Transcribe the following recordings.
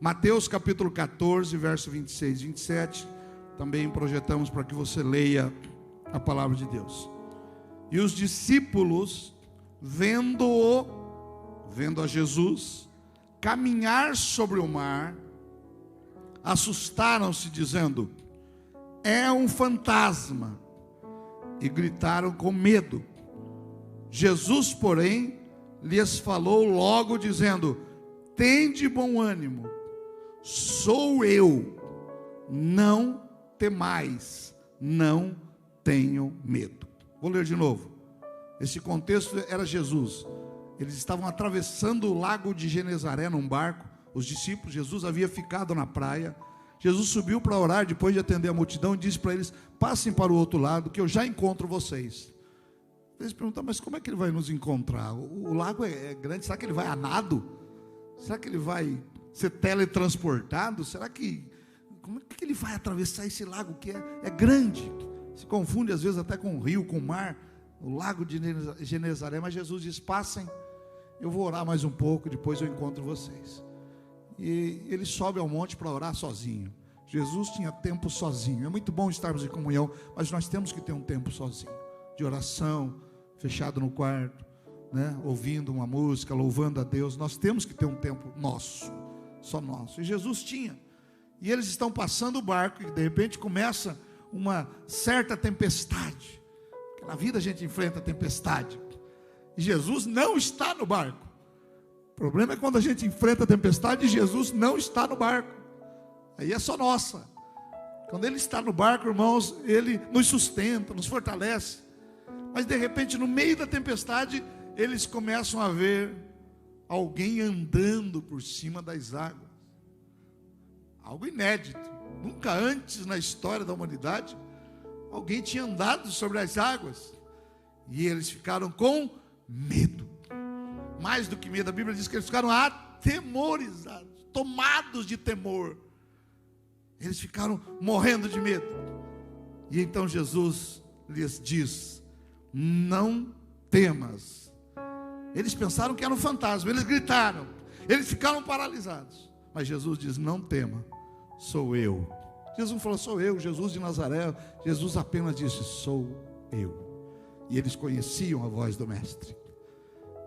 Mateus capítulo 14, verso 26 e 27. Também projetamos para que você leia a palavra de Deus. E os discípulos, vendo a Jesus caminhar sobre o mar, assustaram-se, dizendo: é um fantasma, e gritaram com medo. Jesus, porém, lhes falou logo, dizendo: tende bom ânimo, sou eu, não temais, não tenham medo. Vou ler de novo. Esse contexto era Jesus. Eles estavam atravessando o lago de Genezaré num barco, os discípulos. Jesus havia ficado na praia. Jesus subiu para orar depois de atender a multidão e disse para eles: passem para o outro lado que eu já encontro vocês. Eles perguntaram: mas como é que ele vai nos encontrar? O lago é grande, será que ele vai a nado? Será que ele vai ser teletransportado? Como é que ele vai atravessar esse lago que é grande? Se confunde às vezes até com o rio, com o mar, o lago de Genezaré. Mas Jesus diz: passem, eu vou orar mais um pouco, depois eu encontro vocês. E ele sobe ao monte para orar sozinho. Jesus tinha tempo sozinho. É muito bom estarmos em comunhão, mas nós temos que ter um tempo sozinho, de oração, fechado no quarto, né? Ouvindo uma música, louvando a Deus. Nós temos que ter um tempo nosso, só nosso. E Jesus tinha. E eles estão passando o barco e de repente começa uma certa tempestade. Porque na vida a gente enfrenta tempestade. E Jesus não está no barco. O problema é quando a gente enfrenta a tempestade e Jesus não está no barco. Aí é só nossa. Quando Ele está no barco, irmãos, Ele nos sustenta, nos fortalece. Mas de repente, no meio da tempestade, eles começam a ver alguém andando por cima das águas. Algo inédito. Nunca antes na história da humanidade alguém tinha andado sobre as águas. E eles ficaram com medo. Mais do que medo, a Bíblia diz que eles ficaram atemorizados, tomados de temor. Eles ficaram morrendo de medo. E então Jesus lhes diz: não temas. Eles pensaram que era um fantasma, eles gritaram, eles ficaram paralisados. Mas Jesus diz: não tema, sou eu. Jesus não falou sou eu, Jesus de Nazaré. Jesus apenas disse: sou eu. E eles conheciam a voz do Mestre.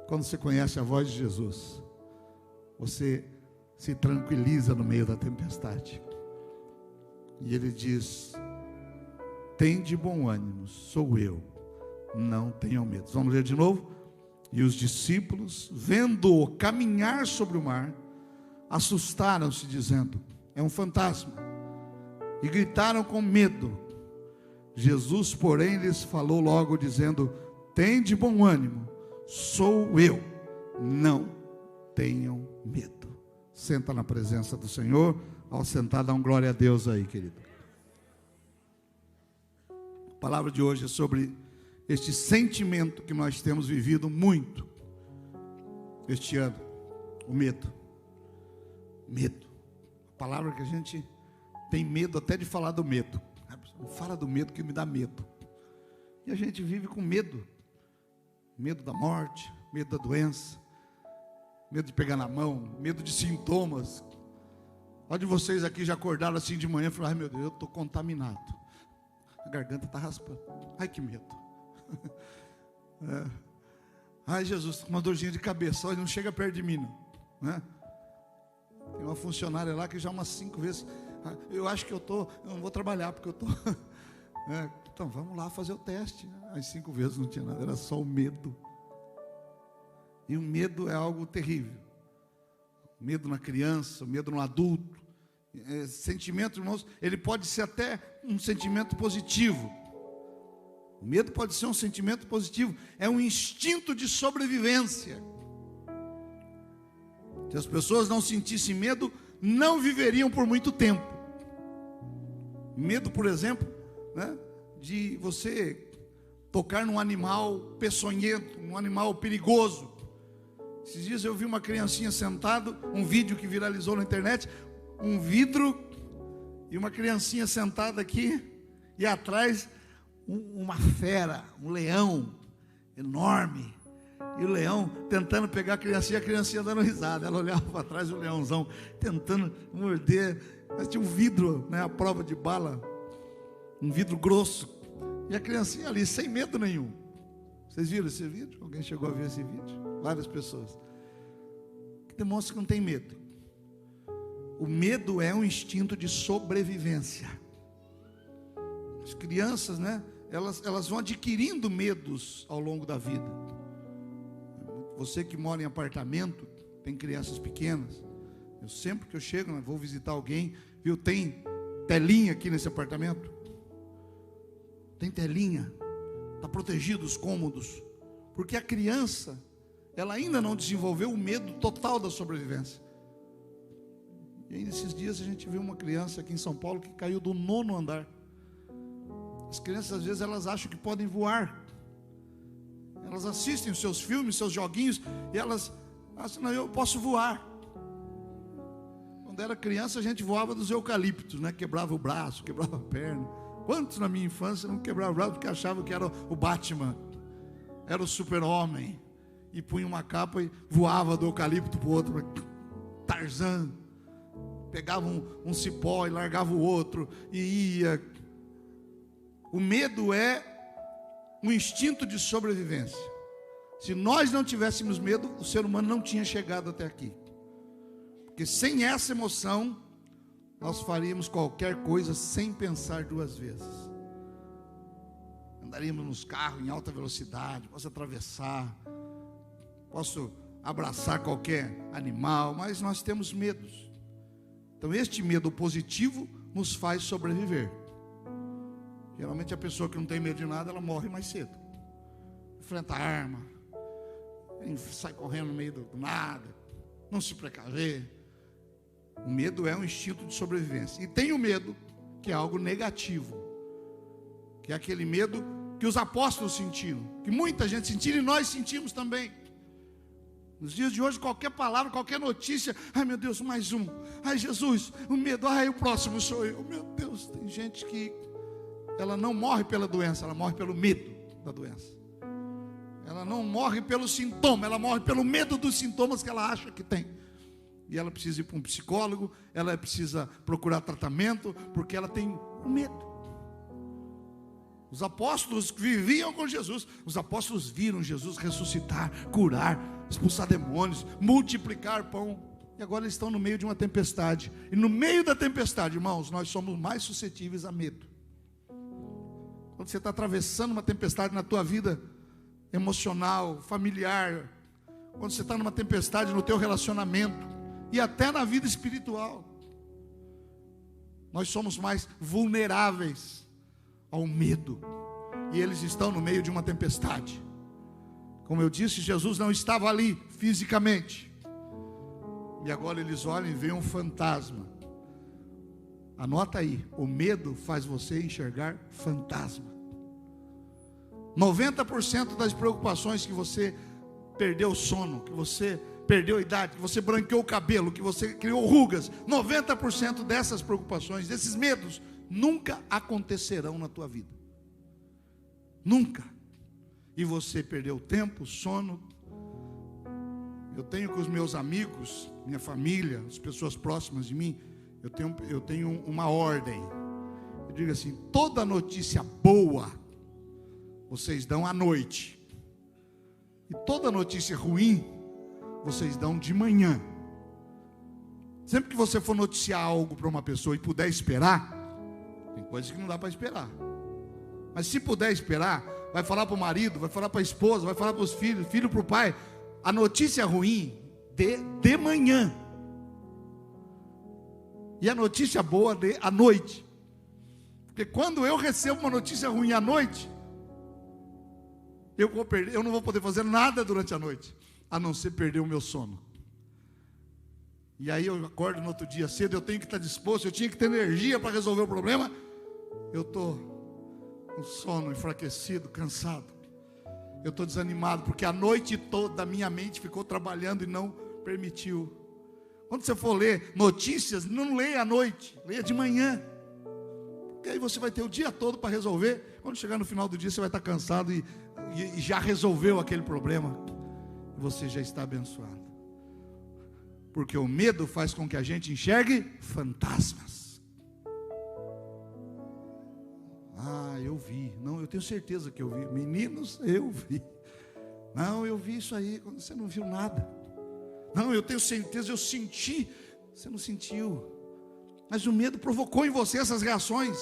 Quando você conhece a voz de Jesus, você se tranquiliza no meio da tempestade. E ele diz: tende bom ânimo, sou eu, não tenham medo. Vamos ler de novo? E os discípulos, vendo-o caminhar sobre o mar, assustaram-se, dizendo: é um fantasma, e gritaram com medo. Jesus, porém, lhes falou logo, dizendo: tende bom ânimo, sou eu, não tenham medo. Senta na presença do Senhor. Ao sentar, dá um glória a Deus aí, querido. A palavra de hoje é sobre este sentimento que nós temos vivido muito este ano, o medo. Medo, a palavra que a gente tem medo até de falar do medo. Não fala do medo que me dá medo. E a gente vive com medo. Medo da morte, medo da doença, medo de pegar na mão, medo de sintomas. Olha, de vocês aqui já acordaram assim de manhã e falaram: ai meu Deus, eu estou contaminado, a garganta está raspando, ai que medo. Ai Jesus, uma dorzinha de cabeça, olha, não chega perto de mim não, né? Tem uma funcionária lá que já umas 5 vezes: eu acho que eu não vou trabalhar porque eu estou então vamos lá fazer o teste. As 5 vezes não tinha nada, era só o medo. E o medo é algo terrível. O medo na criança, o medo no adulto. Sentimento, irmãos, ele pode ser até um sentimento positivo. O medo pode ser um sentimento positivo. É um instinto de sobrevivência. Se as pessoas não sentissem medo, não viveriam por muito tempo. Medo, por exemplo, né, de você tocar num animal peçonhento, um animal perigoso. Esses dias eu vi uma criancinha sentada, um vídeo que viralizou na internet, um vidro e uma criancinha sentada aqui, e atrás uma fera, um leão enorme, E o leão tentando pegar a criancinha dando risada. Ela olhava para trás, o leãozão tentando morder. Mas tinha um vidro, né, à prova de bala, um vidro grosso. E a criancinha ali, sem medo nenhum. Vocês viram esse vídeo? Alguém chegou a ver esse vídeo? Várias pessoas. Que demonstra que não tem medo. O medo é um instinto de sobrevivência. As crianças, né, elas vão adquirindo medos ao longo da vida. Você que mora em apartamento, tem crianças pequenas. Eu sempre que eu chego, vou visitar alguém, viu, tem telinha aqui nesse apartamento? Tem telinha, está protegido os cômodos, porque a criança, ela ainda não desenvolveu o medo total da sobrevivência. E aí nesses dias a gente viu uma criança aqui em São Paulo que caiu do 9º andar. As crianças às vezes elas acham que podem voar. Elas assistem os seus filmes, seus joguinhos, e elas acham, não, eu posso voar. Quando era criança a gente voava dos eucaliptos, né? Quebrava o braço, quebrava a perna. Quantos na minha infância não quebravam o braço porque achavam que era o Batman, era o super-homem, e punha uma capa e voava do eucalipto para o outro, Tarzan. Pegava um cipó e largava o outro, e ia. O medo é um instinto de sobrevivência. Se nós não tivéssemos medo, o ser humano não tinha chegado até aqui. Porque sem essa emoção, nós faríamos qualquer coisa sem pensar duas vezes. Andaríamos nos carros em alta velocidade, posso atravessar, posso abraçar qualquer animal, mas nós temos medos. Então este medo positivo nos faz sobreviver. Geralmente a pessoa que não tem medo de nada, ela morre mais cedo. Enfrenta a arma, sai correndo no meio do nada, não se precaver. O medo é um instinto de sobrevivência. E tem o medo, que é algo negativo, que é aquele medo que os apóstolos sentiram, que muita gente sentiu e nós sentimos também. Nos dias de hoje, qualquer palavra, qualquer notícia, ai meu Deus, mais um, ai Jesus, o medo, ai o próximo sou eu. Meu Deus, tem gente que ela não morre pela doença, ela morre pelo medo da doença. Ela não morre pelo sintoma, ela morre pelo medo dos sintomas que ela acha que tem. E ela precisa ir para um psicólogo, ela precisa procurar tratamento, porque ela tem medo. Os apóstolos viviam com Jesus, os apóstolos viram Jesus ressuscitar, curar, expulsar demônios, multiplicar pão. E agora eles estão no meio de uma tempestade. E no meio da tempestade, irmãos, nós somos mais suscetíveis a medo. Quando você está atravessando uma tempestade na tua vida emocional, familiar, quando você está numa tempestade no teu relacionamento e até na vida espiritual, nós somos mais vulneráveis ao medo. E eles estão no meio de uma tempestade. Como eu disse, Jesus não estava ali fisicamente. E agora eles olham e veem um fantasma. Anota aí, o medo faz você enxergar fantasma. 90% das preocupações que você perdeu o sono, que você perdeu a idade, que você branqueou o cabelo, que você criou rugas, 90% dessas preocupações, desses medos, nunca acontecerão na tua vida. Nunca. E você perdeu tempo, sono. Eu tenho com os meus amigos, minha família, as pessoas próximas de mim, eu tenho uma ordem. Eu digo assim: toda notícia boa vocês dão à noite, e toda notícia ruim vocês dão de manhã. Sempre que você for noticiar algo para uma pessoa e puder esperar, tem coisas que não dá para esperar, mas se puder esperar, vai falar para o marido, vai falar para a esposa, vai falar para os filhos, filho para o pai. A notícia ruim de manhã, e a notícia boa à noite. Porque quando eu recebo uma notícia ruim à noite, eu não vou poder fazer nada durante a noite, a não ser perder o meu sono. E aí eu acordo no outro dia cedo, eu tenho que estar disposto, eu tinha que ter energia para resolver o problema. Eu estou com sono, enfraquecido, cansado. Eu estou desanimado, porque a noite toda a minha mente ficou trabalhando e não permitiu. Quando você for ler notícias, não leia à noite, leia de manhã. Porque aí você vai ter o dia todo para resolver. Quando chegar no final do dia, você vai estar cansado e já resolveu aquele problema. você já está abençoado. Porque o medo faz com que a gente enxergue fantasmas. Eu vi. Não, eu tenho certeza que eu vi. Meninos, eu vi. Não, eu vi isso aí. Quando você não viu nada. Não, eu tenho certeza, eu senti. Você não sentiu. Mas o medo provocou em você essas reações.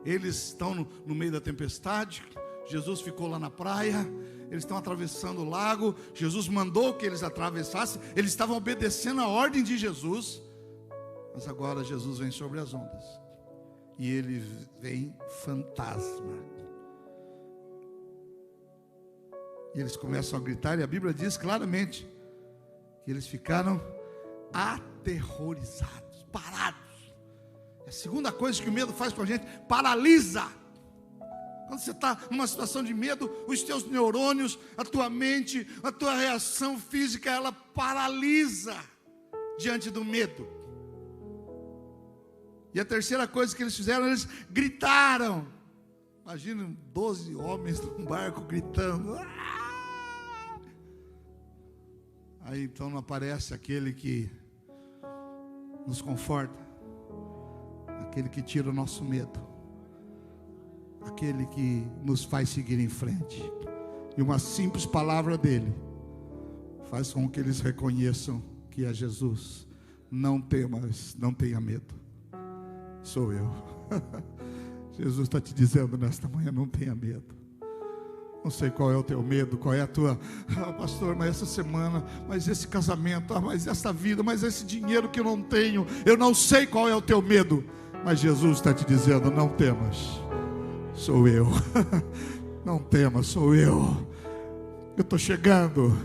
Eles estão no meio da tempestade. Jesus ficou lá na praia. Eles estão atravessando o lago. Jesus mandou que eles atravessassem. Eles estavam obedecendo a ordem de Jesus. Mas agora Jesus vem sobre as ondas. E ele vem fantasma. E eles começam a gritar. E a Bíblia diz claramente que eles ficaram aterrorizados, parados. É a segunda coisa que o medo faz com a gente: paralisa. Quando você está numa situação de medo, os teus neurônios, a tua mente, a tua reação física, ela paralisa diante do medo. E a terceira coisa que eles fizeram, eles gritaram. Imagina 12 homens num barco gritando. Aí então não aparece aquele que nos conforta, aquele que tira o nosso medo, aquele que nos faz seguir em frente. E uma simples palavra dele faz com que eles reconheçam que é Jesus. Não temas, não tenha medo. Sou eu. Jesus está te dizendo nesta manhã: não tenha medo. Não sei qual é o teu medo, qual é a tua... pastor, mas essa semana, mas esse casamento, mas essa vida, mas esse dinheiro que eu não tenho. Eu não sei qual é o teu medo, mas Jesus está te dizendo: não temas, sou eu. Não temas, sou eu. Eu estou chegando.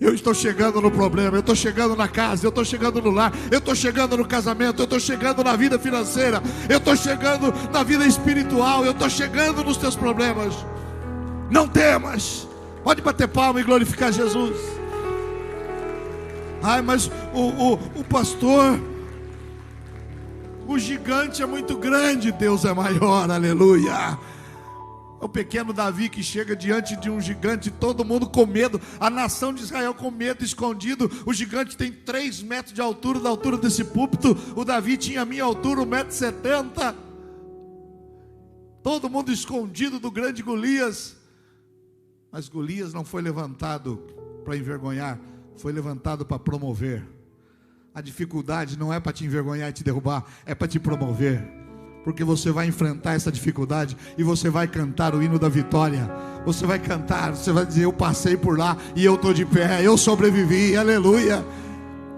Eu estou chegando no problema, eu estou chegando na casa, eu estou chegando no lar, eu estou chegando no casamento, eu estou chegando na vida financeira, eu estou chegando na vida espiritual, eu estou chegando nos teus problemas. Não temas. Pode bater palma e glorificar Jesus. Mas o pastor, o gigante é muito grande, Deus é maior, aleluia. O pequeno Davi que chega diante de um gigante, todo mundo com medo, a nação de Israel com medo, escondido. O gigante tem 3 metros de altura, da altura desse púlpito. O Davi tinha a minha altura, 1,70 m. Todo mundo escondido do grande Golias. Mas Golias não foi levantado para envergonhar, foi levantado para promover. A dificuldade não é para te envergonhar e te derrubar, é para te promover. Porque você vai enfrentar essa dificuldade e você vai cantar o hino da vitória. Você vai cantar, você vai dizer: eu passei por lá e eu estou de pé, eu sobrevivi, aleluia.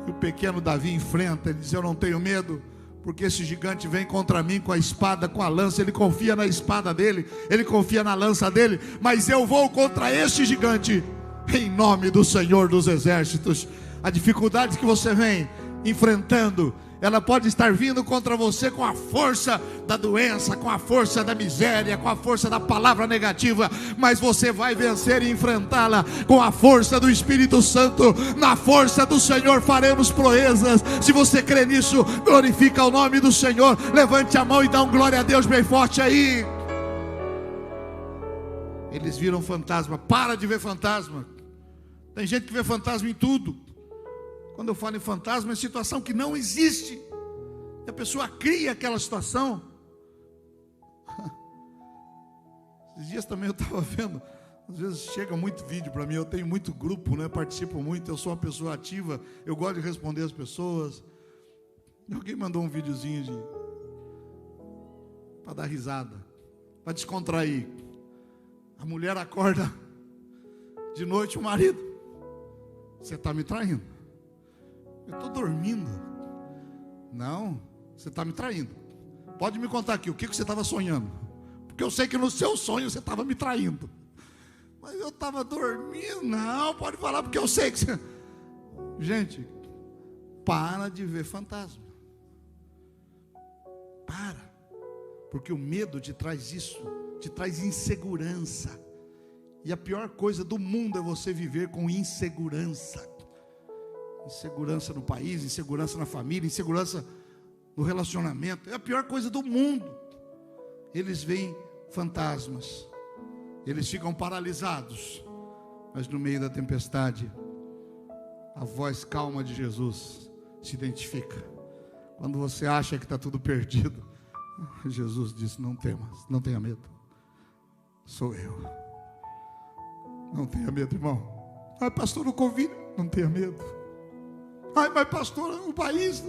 E o pequeno Davi enfrenta, ele diz: eu não tenho medo, porque esse gigante vem contra mim com a espada, com a lança. Ele confia na espada dele, ele confia na lança dele, mas eu vou contra este gigante, em nome do Senhor dos Exércitos. A dificuldade que você vem enfrentando, ela pode estar vindo contra você com a força da doença, com a força da miséria, com a força da palavra negativa, mas você vai vencer e enfrentá-la com a força do Espírito Santo. Na força do Senhor faremos proezas. Se você crê nisso, glorifica o nome do Senhor. Levante a mão e dá um glória a Deus bem forte aí. Eles viram fantasma. Para de ver fantasma. Tem gente que vê fantasma em tudo. Quando eu falo em fantasma, é situação que não existe. E a pessoa cria aquela situação. Esses dias também eu estava vendo. Às vezes chega muito vídeo para mim. Eu tenho muito grupo, né? Participo muito. Eu sou uma pessoa ativa. Eu gosto de responder as pessoas. E alguém mandou um videozinho para dar risada, para descontrair. A mulher acorda de noite, o marido: você está me traindo. Eu estou dormindo. Não, você está me traindo. Pode me contar aqui, o que você estava sonhando? Porque eu sei que no seu sonho você estava me traindo. Mas eu estava dormindo. Não, pode falar, porque eu sei que você... Gente, para de ver fantasma. Para. Porque o medo te traz isso, te traz insegurança. E a pior coisa do mundo é você viver com insegurança. Insegurança no país, insegurança na família, insegurança no relacionamento. É a pior coisa do mundo. Eles veem fantasmas, eles ficam paralisados, Mas no meio da tempestade, a voz calma de Jesus se identifica. Quando você acha que está tudo perdido, Jesus diz: não temas, não tenha medo, sou eu. Não tenha medo, irmão. Ai, pastor, o Covid, não tenha medo. Ai, mas pastor, o país,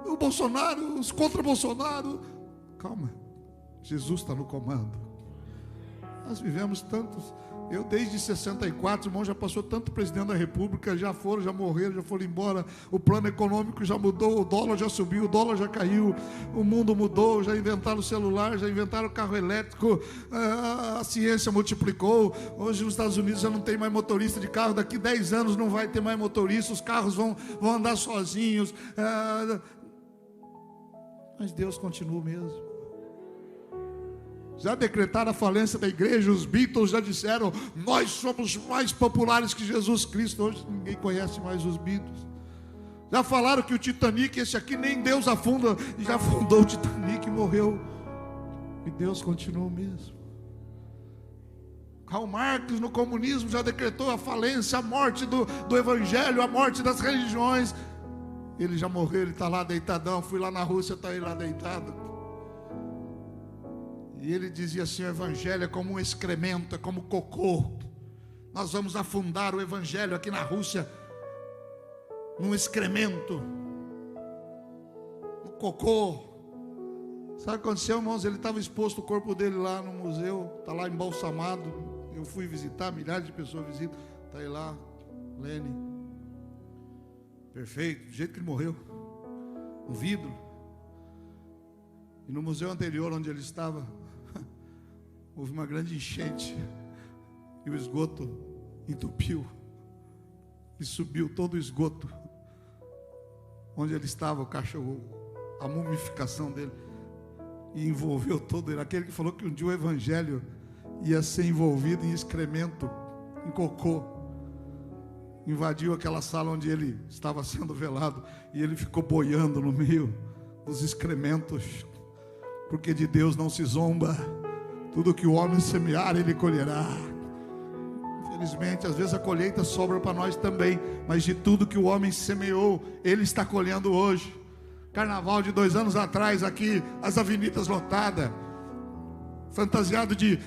o Bolsonaro, os contra Bolsonaro. Calma, Jesus está no comando. Nós vivemos tantos. Eu desde 64, irmão, já passou tanto presidente da república, já foram, já morreram, já foram embora. O plano econômico já mudou, o dólar já subiu, o dólar já caiu, o mundo mudou, já inventaram o celular, já inventaram o carro elétrico, a ciência multiplicou. Hoje nos Estados Unidos já não tem mais motorista de carro, daqui 10 anos não vai ter mais motorista, os carros vão andar sozinhos. Mas Deus continua o mesmo. Já decretaram a falência da igreja, os Beatles já disseram: nós somos mais populares que Jesus Cristo. Hoje ninguém conhece mais os Beatles. Já falaram que o Titanic, esse aqui nem Deus afunda, já afundou o Titanic e morreu. E Deus continua o mesmo. Karl Marx no comunismo já decretou a falência, a morte do evangelho, a morte das religiões. Ele já morreu, ele está lá deitadão. Fui lá na Rússia, está ele lá deitado. E ele dizia assim: o evangelho é como um excremento, é como cocô. Nós vamos afundar o evangelho aqui na Rússia num excremento, no cocô. Sabe o que aconteceu, irmãos? Ele estava exposto, o corpo dele lá no museu, está lá embalsamado. Eu fui visitar, milhares de pessoas visitam. Está aí lá, Lene, perfeito, do jeito que ele morreu, um vidro. E no museu anterior onde ele estava, houve uma grande enchente e o esgoto entupiu e subiu todo o esgoto onde ele estava, o cachorro, a mumificação dele, e envolveu todo ele. Aquele que falou que um dia o evangelho ia ser envolvido em excremento, em cocô, invadiu aquela sala onde ele estava sendo velado e ele ficou boiando no meio dos excrementos, porque de Deus não se zomba. Tudo que o homem semear, ele colherá. Infelizmente, às vezes a colheita sobra para nós também, mas de tudo que o homem semeou, ele está colhendo hoje. Carnaval de 2 anos atrás, aqui, as avenidas lotadas, fantasiado de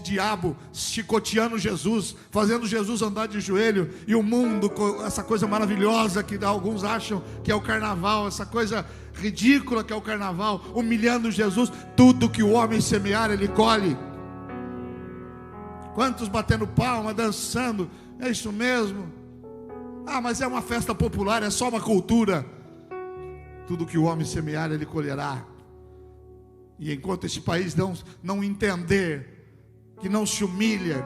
diabo, chicoteando Jesus, fazendo Jesus andar de joelho, e o mundo, essa coisa maravilhosa que alguns acham que é o carnaval, essa coisa ridícula que é o carnaval, humilhando Jesus. Tudo que o homem semear, ele colhe. Quantos batendo palma, dançando, é isso mesmo? Ah, mas é uma festa popular, é só uma cultura. Tudo que o homem semear, ele colherá. E enquanto esse país não entender que não se humilha,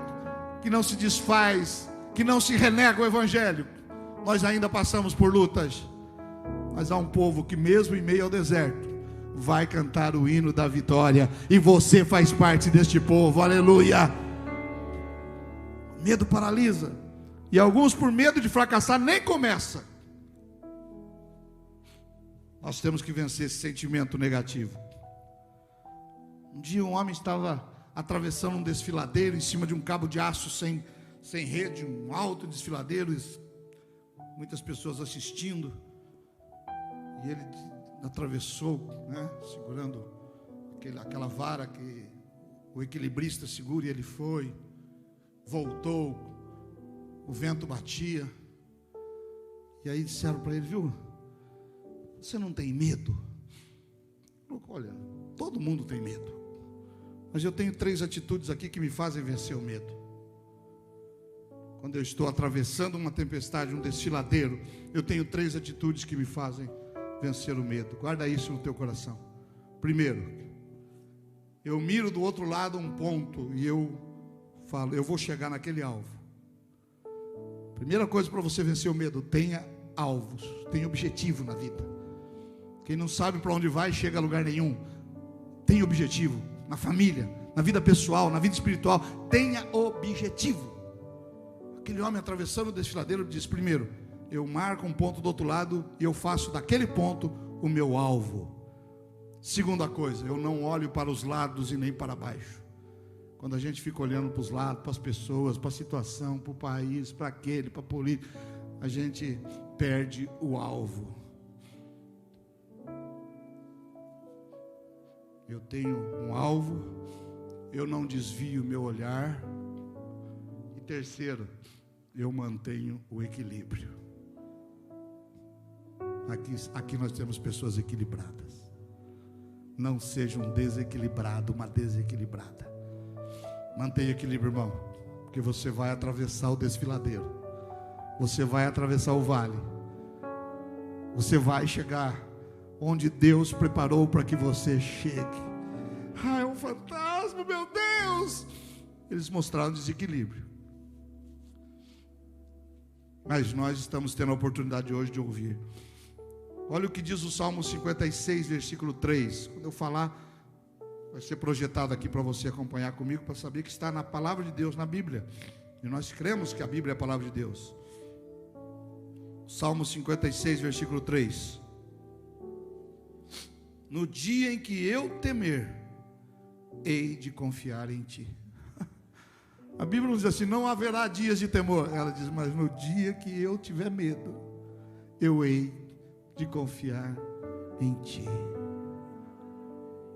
que não se desfaz, que não se renega o evangelho, nós ainda passamos por lutas. Mas há um povo que mesmo em meio ao deserto vai cantar o hino da vitória, e você faz parte deste povo. Aleluia. Medo paralisa, e alguns, por medo de fracassar, nem começam. Nós temos que vencer esse sentimento negativo. Um dia um homem estava atravessando um desfiladeiro em cima de um cabo de aço sem rede, um alto desfiladeiro, muitas pessoas assistindo, e ele atravessou, né, segurando aquela vara que o equilibrista segura, e ele foi, voltou, o vento batia, e aí disseram para ele: viu, você não tem medo? Olha, todo mundo tem medo, mas eu tenho 3 atitudes aqui que me fazem vencer o medo. Quando eu estou atravessando uma tempestade, um desfiladeiro, eu tenho 3 atitudes que me fazem vencer o medo. Guarda isso no teu coração. Primeiro, eu miro do outro lado um ponto e eu falo: eu vou chegar naquele alvo. Primeira coisa para você vencer o medo: tenha alvos, tenha objetivo na vida. Quem não sabe para onde vai, chega a lugar nenhum. Tenha objetivo na família, na vida pessoal, na vida espiritual. Tenha objetivo. Aquele homem atravessando o desfiladeiro diz: primeiro, eu marco um ponto do outro lado e eu faço daquele ponto o meu alvo. Segunda coisa, eu não olho para os lados e nem para baixo. Quando a gente fica olhando para os lados, para as pessoas, para a situação, para o país, para aquele, para a política, a gente perde o alvo. Eu tenho um alvo, eu não desvio o meu olhar. E terceiro, eu mantenho o equilíbrio. Aqui nós temos pessoas equilibradas. Não seja um desequilibrado, uma desequilibrada. Mantenha equilíbrio, irmão, porque você vai atravessar o desfiladeiro, você vai atravessar o vale, você vai chegar onde Deus preparou para que você chegue. Ah, é um fantasma, meu Deus! Eles mostraram desequilíbrio, mas nós estamos tendo a oportunidade hoje de ouvir. Olha o que diz o Salmo 56, versículo 3. Quando eu falar, vai ser projetado aqui para você acompanhar comigo, para saber que está na palavra de Deus, na Bíblia. E nós cremos que a Bíblia é a palavra de Deus. Salmo 56, versículo 3. No dia em que eu temer, hei de confiar em ti. A Bíblia não diz assim, não haverá dias de temor. Ela diz, mas no dia que eu tiver medo, eu hei de confiar em ti.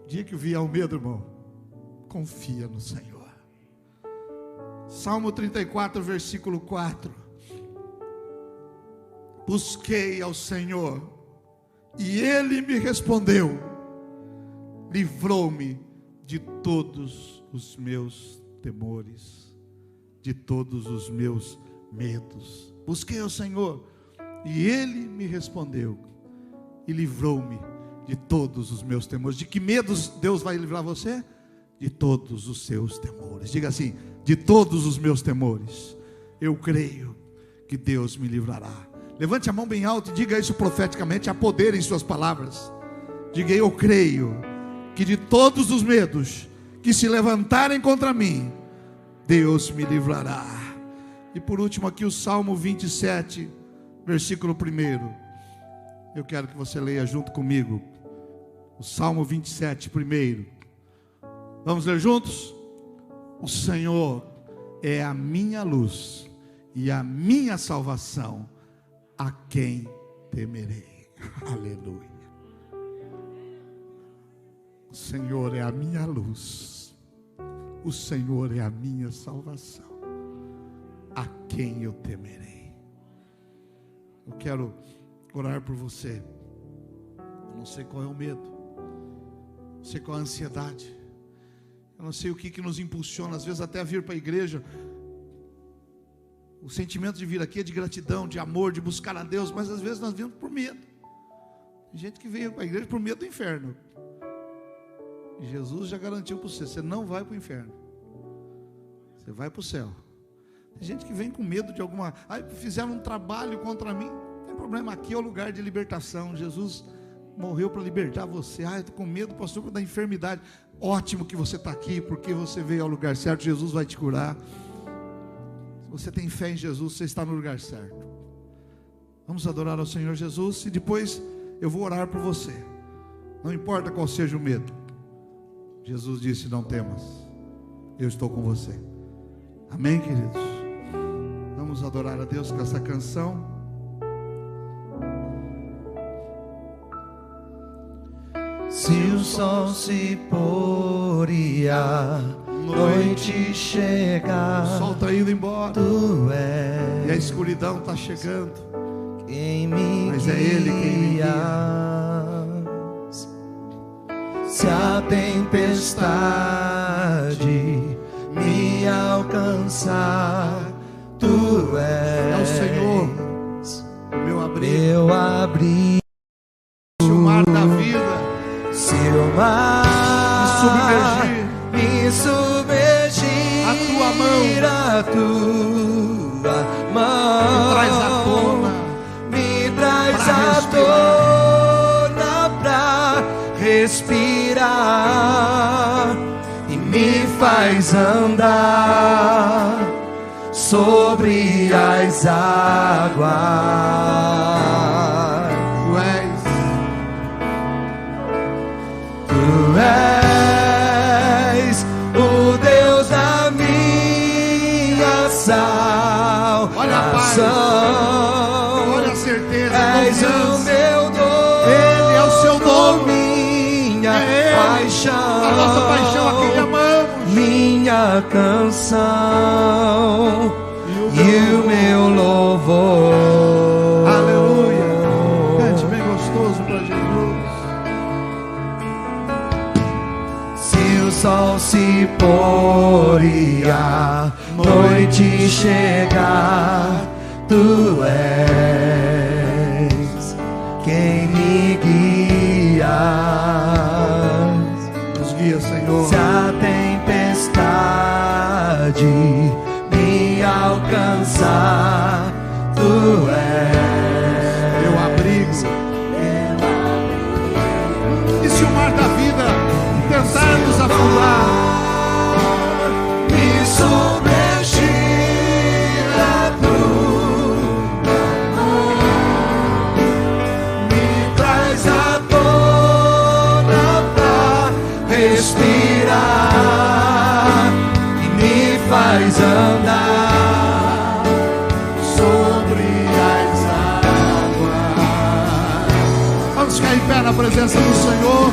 Dia que vier o medo, irmão, confia no Senhor. Salmo 34, versículo 4. Busquei ao Senhor, e Ele me respondeu, livrou-me de todos os meus temores, de todos os meus medos. Busquei ao Senhor, e Ele me respondeu, e livrou-me de todos os meus temores. De que medos Deus vai livrar você? De todos os seus temores. Diga assim, de todos os meus temores. Eu creio que Deus me livrará. Levante a mão bem alto e diga isso profeticamente. Há poder em suas palavras. Diga, eu creio que de todos os medos que se levantarem contra mim, Deus me livrará. E por último aqui o Salmo 27, versículo 1. Eu quero que você leia junto comigo o Salmo 27, 1. Vamos ler juntos? O Senhor é a minha luz e a minha salvação, a quem temerei. Aleluia. O Senhor é a minha luz, o Senhor é a minha salvação, a quem eu temerei. Eu quero orar por você. Eu não sei qual é o medo, não sei qual é a ansiedade, eu não sei o que nos impulsiona, às vezes até a vir para a igreja. O sentimento de vir aqui é de gratidão, de amor, de buscar a Deus, mas às vezes nós vimos por medo. Tem gente que veio para a igreja por medo do inferno. E Jesus já garantiu para você, você não vai para o inferno, você vai para o céu. Tem gente que vem com medo de alguma, fizeram um trabalho contra mim. Não tem problema, aqui é o lugar de libertação. Jesus morreu para libertar você. Eu estou com medo, pastor, da enfermidade. Ótimo que você está aqui, porque você veio ao lugar certo. Jesus vai te curar. Se você tem fé em Jesus, você está no lugar certo. Vamos adorar ao Senhor Jesus, e depois eu vou orar por você. Não importa qual seja o medo, Jesus disse, não temas, eu estou com você. Amém, queridos? Vamos adorar a Deus com essa canção. Se o sol se pôr e a noite chegar, o sol está indo embora, tu és, e a escuridão está chegando, quem me mas é Ele quem me guia. Se a tempestade me alcançar, tu és, é o Senhor, meu abrigo. Se o mar da vida, se o mar me submergir, a tua mão me traz à tona, pra respirar, e me faz andar sobre as águas. Tu és o Deus da paixão, a nossa paixão a quem amamos, minha canção e o meu louvor. Aleluia. Cante bem gostoso para Jesus. Se o sol se pôr e a noite chegar, tu és quem me guia. Nos guia, Senhor. Se a tempestade me alcançar, tu és Meu abrigo. E se o mar da vida tentar nos afundar, me submergir na tua mão, me traz à tona pra respirar e me faz andar sobre as águas. vamos ficar em pé na presença do Senhor.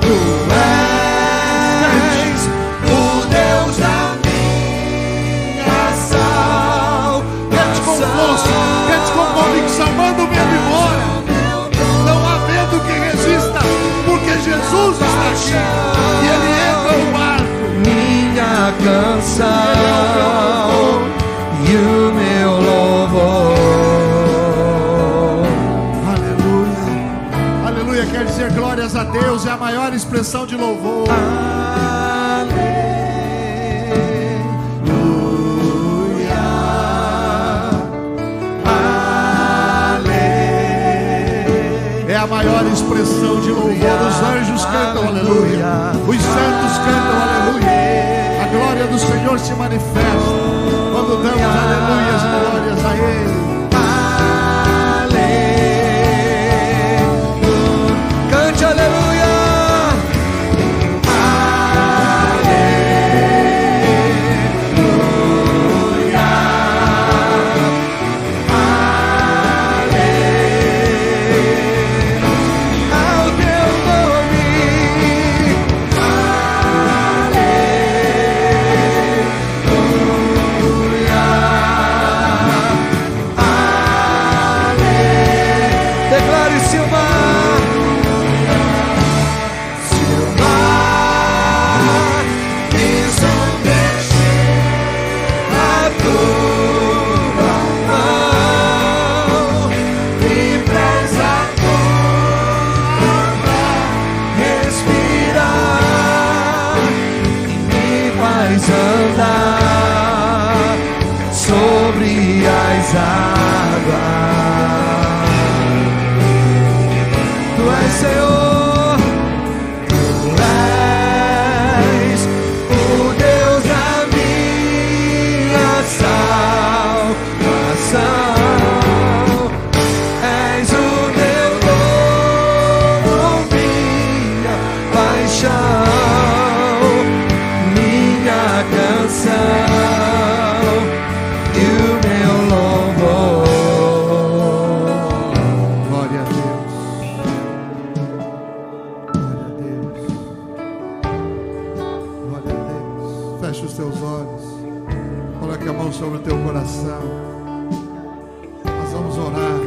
Tu és o Deus da minha salvação. Cante com força, cante com convicção, manda o medo embora. Não há medo que resista, porque Jesus está aqui e Ele entra no barco. Minha canção e o meu louvor. Aleluia, aleluia, quer dizer glórias a Deus, é a maior expressão de louvor. É a maior expressão de louvor. Os anjos cantam aleluia, os santos cantam aleluia. A glória do Senhor se manifesta quando damos aleluias e glórias a Ele. Cante aleluia. Andar sobre as águas. Tu és Senhor, tu és o Deus da minha salvação. És o meu louvor, minha paixão, minha canção e o meu louvor. Glória a Deus, glória a Deus, glória a Deus. Feche os teus olhos, coloque a mão sobre o teu coração. Nós vamos orar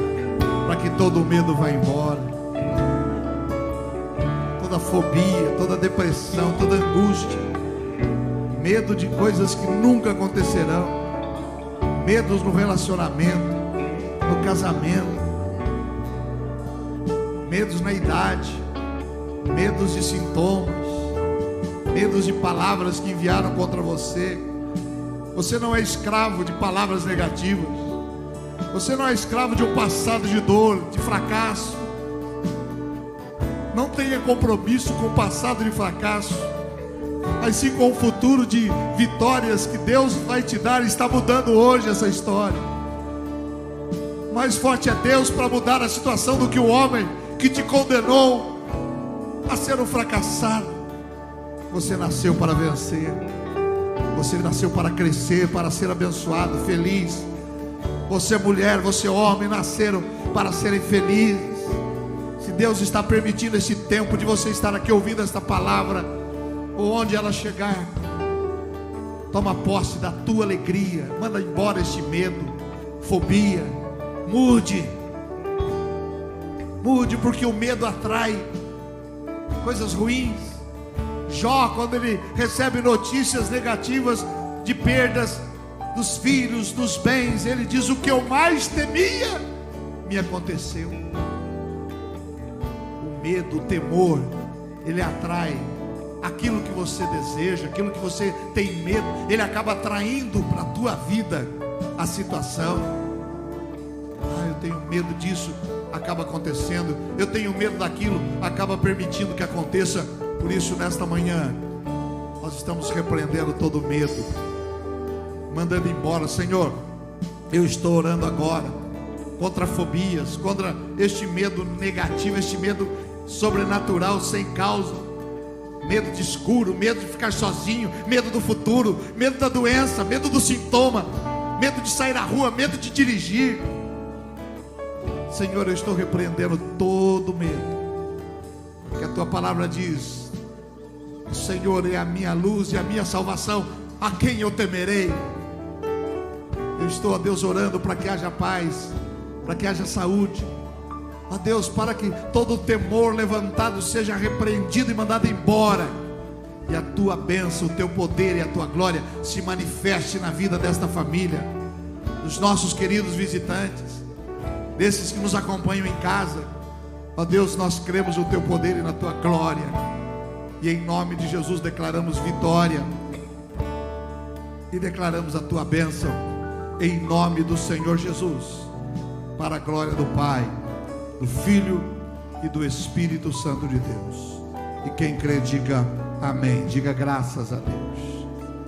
para que todo o medo vá embora, toda fobia, toda depressão, toda angústia, medo de coisas que nunca acontecerão, medos no relacionamento, no casamento, medos na idade, medos de sintomas, medos de palavras que enviaram contra você. Você não é escravo de palavras negativas, você não é escravo de um passado de dor, de fracasso. Não tenha compromisso com o passado de fracasso, mas sim com o futuro de vitórias que Deus vai te dar. Está mudando hoje essa história. Mais forte é Deus para mudar a situação do que o homem que te condenou a ser um fracassado. Você nasceu para vencer, você nasceu para crescer, para ser abençoado, feliz. Você mulher, você homem, nasceram para serem felizes. Se Deus está permitindo esse tempo de você estar aqui ouvindo esta palavra, ou onde ela chegar. Toma posse da tua alegria, manda embora este medo, fobia. Mude, porque o medo atrai coisas ruins. Jó, quando ele recebe notícias negativas de perdas dos filhos, dos bens, ele diz: o que eu mais temia me aconteceu. O medo, o temor, ele atrai aquilo que você deseja, aquilo que você tem medo, ele acaba atraindo para a tua vida a situação. Eu tenho medo disso, acaba acontecendo. Eu tenho medo daquilo, acaba permitindo que aconteça. Por isso, nesta manhã, nós estamos repreendendo todo medo, mandando embora. Senhor, eu estou orando agora contra fobias, contra este medo negativo, este medo sobrenatural sem causa, medo de escuro, medo de ficar sozinho, medo do futuro, medo da doença, medo do sintoma, medo de sair na rua, medo de dirigir. Senhor, eu estou repreendendo todo medo, porque a tua palavra diz: o Senhor é a minha luz e a minha salvação, a quem eu temerei? Eu estou, ó Deus, orando para que haja paz, para que haja saúde, ó Deus, para que todo temor levantado seja repreendido e mandado embora, e a tua bênção, o teu poder e a tua glória se manifeste na vida desta família, dos nossos queridos visitantes, desses que nos acompanham em casa. Ó Deus, nós cremos no teu poder e na tua glória, e em nome de Jesus declaramos vitória e declaramos a tua bênção, em nome do Senhor Jesus, para a glória do Pai, do Filho e do Espírito Santo de Deus. E quem crê diga amém, diga graças a Deus.